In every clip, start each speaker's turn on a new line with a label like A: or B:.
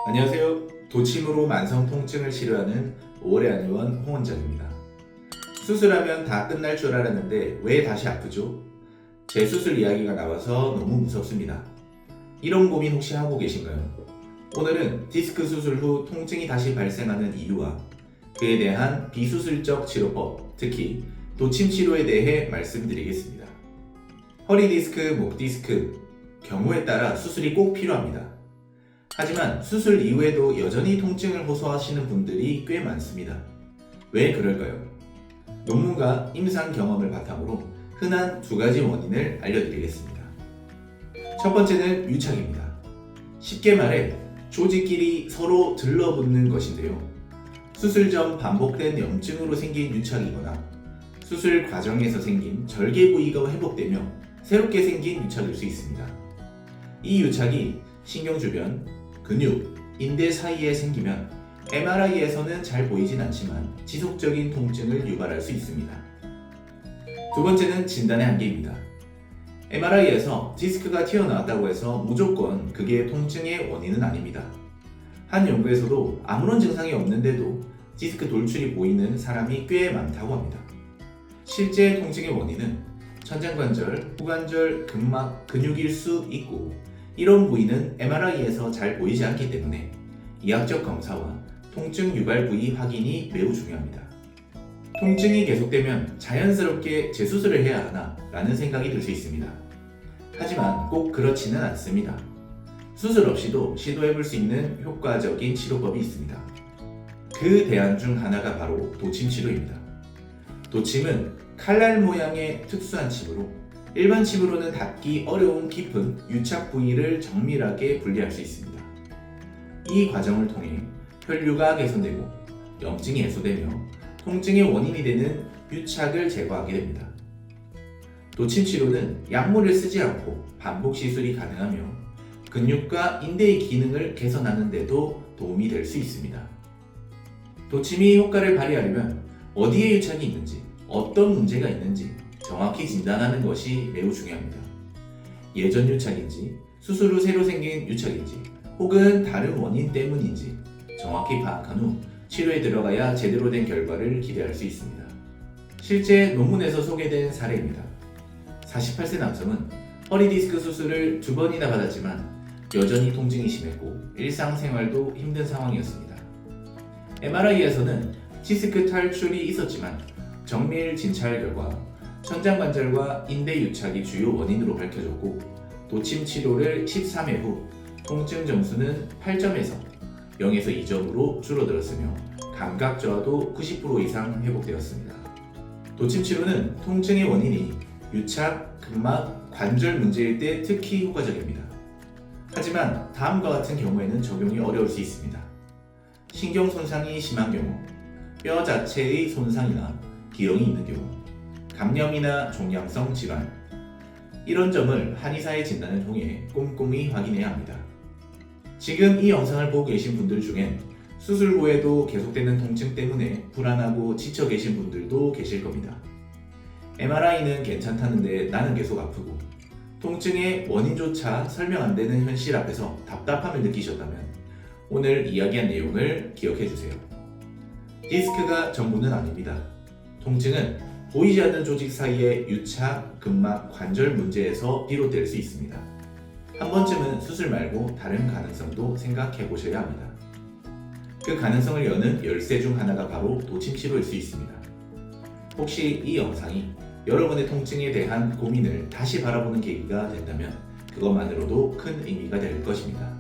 A: 안녕하세요. 도침으로 만성 통증을 치료하는 오래한의원 홍원장입니다. 수술하면 다 끝날 줄 알았는데 왜 다시 아프죠? 재수술 이야기가 나와서 너무 무섭습니다. 이런 고민 혹시 하고 계신가요? 오늘은 디스크 수술 후 통증이 다시 발생하는 이유와 그에 대한 비수술적 치료법, 특히 도침 치료에 대해 말씀드리겠습니다. 허리 디스크, 목 디스크, 경우에 따라 수술이 꼭 필요합니다. 하지만 수술 이후에도 여전히 통증을 호소하시는 분들이 꽤 많습니다. 왜 그럴까요? 논문과 임상 경험을 바탕으로 흔한 두 가지 원인을 알려드리겠습니다. 첫 번째는 유착입니다. 쉽게 말해 조직끼리 서로 들러붙는 것인데요. 수술 전 반복된 염증으로 생긴 유착이거나 수술 과정에서 생긴 절개 부위가 회복되며 새롭게 생긴 유착일 수 있습니다. 이 유착이 신경 주변, 근육, 인대 사이에 생기면 MRI에서는 잘 보이진 않지만 지속적인 통증을 유발할 수 있습니다. 두 번째는 진단의 한계입니다. MRI에서 디스크가 튀어나왔다고 해서 무조건 그게 통증의 원인은 아닙니다. 한 연구에서도 아무런 증상이 없는데도 디스크 돌출이 보이는 사람이 꽤 많다고 합니다. 실제 통증의 원인은 천장관절, 후관절, 근막, 근육일 수 있고 이런 부위는 MRI에서 잘 보이지 않기 때문에 이학적 검사와 통증 유발 부위 확인이 매우 중요합니다. 통증이 계속되면 자연스럽게 재수술을 해야 하나 라는 생각이 들 수 있습니다. 하지만 꼭 그렇지는 않습니다. 수술 없이도 시도해볼 수 있는 효과적인 치료법이 있습니다. 그 대안 중 하나가 바로 도침 치료입니다. 도침은 칼날 모양의 특수한 침으로 일반 침으로는 닿기 어려운 깊은 유착 부위를 정밀하게 분리할 수 있습니다. 이 과정을 통해 혈류가 개선되고 염증이 해소되며 통증의 원인이 되는 유착을 제거하게 됩니다. 도침 치료는 약물을 쓰지 않고 반복 시술이 가능하며 근육과 인대의 기능을 개선하는 데도 도움이 될 수 있습니다. 도침이 효과를 발휘하려면 어디에 유착이 있는지, 어떤 문제가 있는지 정확히 진단하는 것이 매우 중요합니다. 예전 유착인지, 수술 후 새로 생긴 유착인지, 혹은 다른 원인 때문인지 정확히 파악한 후 치료에 들어가야 제대로 된 결과를 기대할 수 있습니다. 실제 논문에서 소개된 사례입니다. 48세 남성은 허리 디스크 수술을 2번이나 받았지만 여전히 통증이 심했고 일상생활도 힘든 상황이었습니다. MRI에서는 디스크 탈출이 있었지만 정밀 진찰 결과 천장관절과 인대 유착이 주요 원인으로 밝혀졌고 도침 치료를 13회 후 통증 점수는 8점에서 0에서 2점으로 줄어들었으며 감각 저하도 90% 이상 회복되었습니다. 도침 치료는 통증의 원인이 유착, 근막, 관절 문제일 때 특히 효과적입니다. 하지만 다음과 같은 경우에는 적용이 어려울 수 있습니다. 신경 손상이 심한 경우, 뼈 자체의 손상이나 기형이 있는 경우, 감염이나 종양성 질환, 이런 점을 한의사의 진단을 통해 꼼꼼히 확인해야 합니다. 지금 이 영상을 보고 계신 분들 중엔 수술 후에도 계속되는 통증 때문에 불안하고 지쳐 계신 분들도 계실 겁니다. MRI는 괜찮다는데 나는 계속 아프고 통증의 원인조차 설명 안 되는 현실 앞에서 답답함을 느끼셨다면 오늘 이야기한 내용을 기억해 주세요. 디스크가 전부는 아닙니다. 통증은 보이지 않는 조직 사이의 유착, 근막, 관절 문제에서 비롯될 수 있습니다. 한 번쯤은 수술 말고 다른 가능성도 생각해 보셔야 합니다. 그 가능성을 여는 열쇠 중 하나가 바로 도침 치료일 수 있습니다. 혹시 이 영상이 여러분의 통증에 대한 고민을 다시 바라보는 계기가 된다면 그것만으로도 큰 의미가 될 것입니다.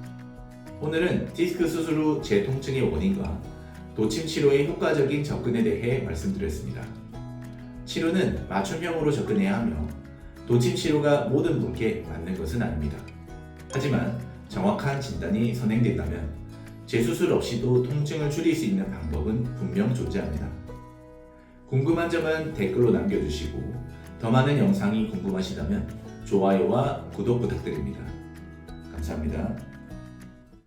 A: 오늘은 디스크 수술 후 제 통증의 원인과 도침 치료의 효과적인 접근에 대해 말씀드렸습니다. 치료는 맞춤형으로 접근해야 하며 도침 치료가 모든 분께 맞는 것은 아닙니다. 하지만 정확한 진단이 선행된다면 재수술 없이도 통증을 줄일 수 있는 방법은 분명 존재합니다. 궁금한 점은 댓글로 남겨주시고 더 많은 영상이 궁금하시다면 좋아요와 구독 부탁드립니다. 감사합니다.